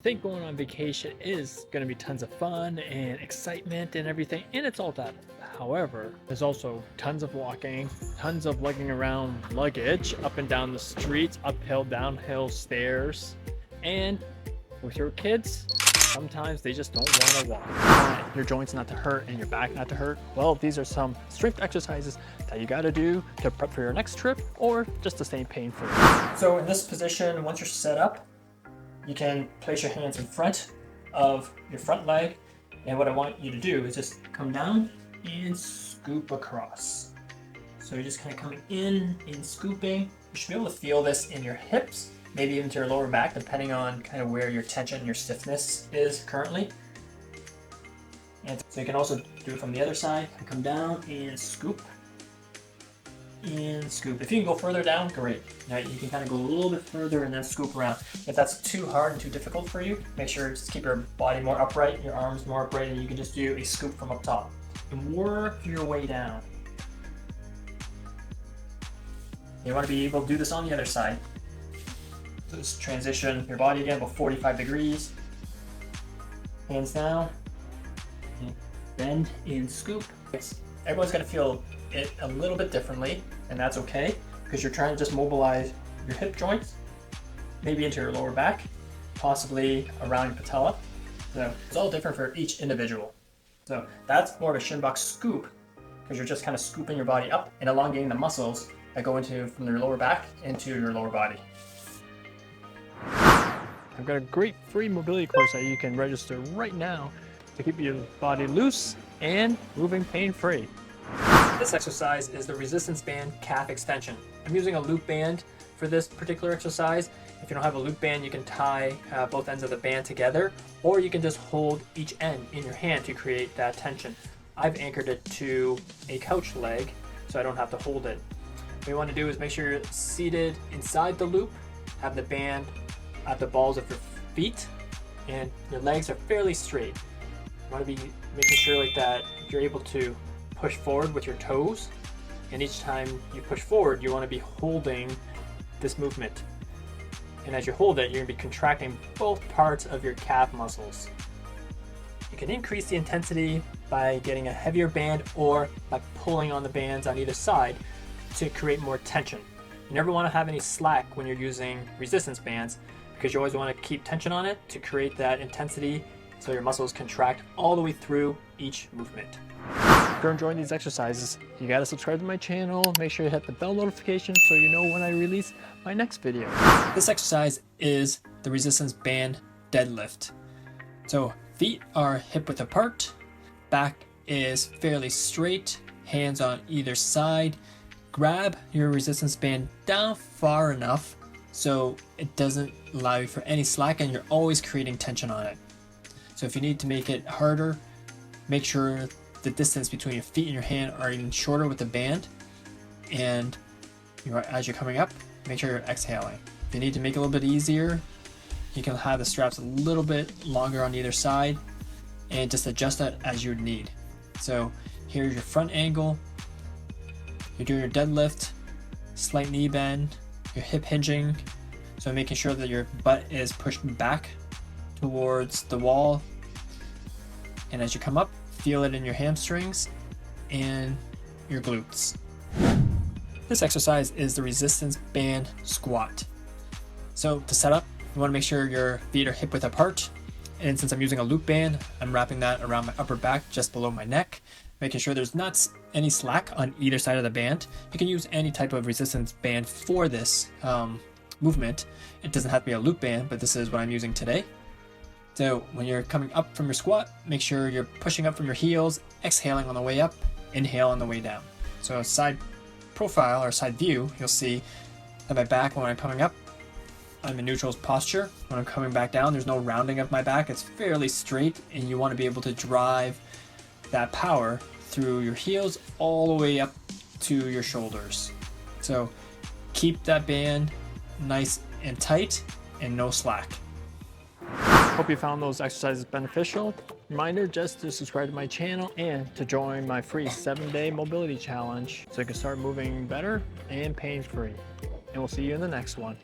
Think going on vacation is going to be tons of fun and excitement and everything, and it's all that. However, there's also tons of walking, tons of lugging around luggage up and down the streets, uphill, downhill stairs, and with your kids, sometimes they just don't want to walk. Want your joints not to hurt and your back not to hurt? Well, these are some strength exercises that you got to do to prep for your next trip or just to stay pain-free. So in this position, once you're set up, you can place your hands in front of your front leg, and what I want you to do is just come down and scoop across. So you're just kind of coming in and scooping. You should be able to feel this in your hips, maybe even to your lower back, depending on kind of where your tension, your stiffness is currently. And so you can also do it from the other side. Come down and scoop. And scoop. If you can go further down, great. Now you can kind of go a little bit further and then scoop around. If that's too hard and too difficult for you, make sure to keep your body more upright, your arms more upright, and you can just do a scoop from up top. And work your way down. You want to be able to do this on the other side. So just transition your body again about 45 degrees. Hands down. And bend and scoop. Everyone's going to feel it a little bit differently, and that's okay, because you're trying to just mobilize your hip joints, maybe into your lower back, possibly around your patella. So it's all different for each individual. So that's more of a shin box scoop, because you're just kind of scooping your body up and elongating the muscles that go into from your lower back into your lower body. I've got a great free mobility course that you can register right now to keep your body loose and moving pain-free. This exercise is the resistance band calf extension. I'm using a loop band for this particular exercise. If you don't have a loop band, you can tie both ends of the band together, or you can just hold each end in your hand to create that tension. I've anchored it to a couch leg so I don't have to hold it. What you want to do is make sure you're seated inside the loop, have the band at the balls of your feet, and your legs are fairly straight. You want to be making sure like that you're able to push forward with your toes, and each time you push forward you want to be holding this movement, and as you hold it you're going to be contracting both parts of your calf muscles. You can increase the intensity by getting a heavier band or by pulling on the bands on either side to create more tension. You never want to have any slack when you're using resistance bands, because you always want to keep tension on it to create that intensity so your muscles contract all the way through each movement. If you're enjoying these exercises, you gotta subscribe to my channel, make sure you hit the bell notification so you know when I release my next video. This exercise is the resistance band deadlift. So feet are hip width apart, back is fairly straight, hands on either side. Grab your resistance band down far enough so it doesn't allow you for any slack and you're always creating tension on it. So if you need to make it harder, make sure the distance between your feet and your hand are even shorter with the band, and as you're coming up, make sure you're exhaling. If you need to make it a little bit easier, you can have the straps a little bit longer on either side and just adjust that as you need. So here's your front angle, you're doing your deadlift, slight knee bend, your hip hinging, so making sure that your butt is pushed back towards the wall, and as you come up, feel it in your hamstrings and your glutes. This exercise is the resistance band squat. So to set up, you want to make sure your feet are hip width apart, and since I'm using a loop band, I'm wrapping that around my upper back just below my neck, making sure there's not any slack on either side of the band. You can use any type of resistance band for this movement. It doesn't have to be a loop band, but this is what I'm using today. So when you're coming up from your squat, make sure you're pushing up from your heels, exhaling on the way up, inhale on the way down. So side profile or side view, you'll see that my back, when I'm coming up, I'm in neutral posture. When I'm coming back down, there's no rounding of my back. It's fairly straight, and you want to be able to drive that power through your heels all the way up to your shoulders. So keep that band nice and tight and no slack. Hope you found those exercises beneficial. Reminder just to subscribe to my channel and to join my free 7-day mobility challenge so you can start moving better and pain-free. And we'll see you in the next one.